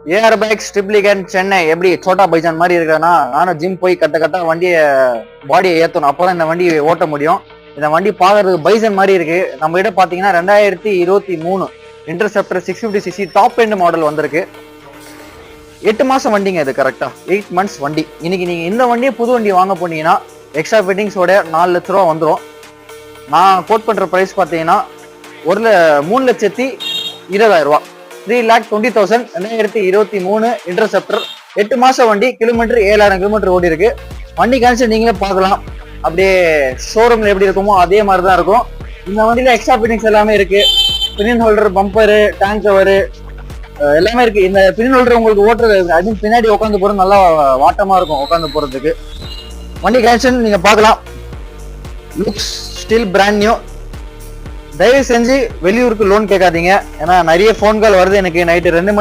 AR bikes Triplicane Chennai எப்படி சோட்டா பைஜான் மாதிரி இருக்கிறேன்னா நானும் ஜிம் போய் கட்ட வண்டியை பாடியை ஏற்றணும், அப்போதான் இந்த வண்டி ஓட்ட முடியும். இந்த வண்டி பார்க்கறதுக்கு பைசன் மாதிரி இருக்கு. நம்ம கிட்ட பாத்தீங்கன்னா 2023 interceptor 650cc top end model வந்திருக்கு. 8 மாசம் வண்டிங்க இது, கரெக்டா 8 months வண்டி. இன்னைக்கு நீங்க இந்த வண்டியை புது வண்டி வாங்க போனீங்கன்னா எக்ஸ்ட்ரா ஃபிட்டிங்ஸோட 4 லட்ச ரூபா வந்துடும். நான் கோட் பண்ற பிரைஸ் பாத்தீங்கன்னா 3,20,000 ரூபா, 3,20,000. 2023 இன்டர்செப்டர் 8 மாசம் வண்டி, கிலோமீட்டர் 7,000 கிலோமீட்டர் ஓடி இருக்கு. வண்டி கண்டிஷன் நீங்களே பார்க்கலாம், அப்படியே ஷோரூம்ல எப்படி இருக்குமோ அதே மாதிரி தான் இருக்கும். இந்த வண்டியில எக்ஸ்ட்ரா ஃபிட்டிங்ஸ் எல்லாமே இருக்கு. Pinion holder, bumper, tank cover எல்லாமே இருக்கு. இந்த பினியன் ஹோல்டர் உங்களுக்கு ஓட்டுறது அது பின்னாடி உட்காந்து போறது நல்லா வாட்டமா இருக்கும் உட்காந்து போறதுக்கு. வண்டி கண்டிஷன் நீங்க பார்க்கலாம், லுக்ஸ் ஸ்டில் பிராண்ட் நியூ. தயவு செஞ்சு வெளியூருக்கு லோன் கேட்காதீங்க, ஏன்னா நிறைய ஃபோன் கால் வருது எனக்கு. நைட்டு 2 மணி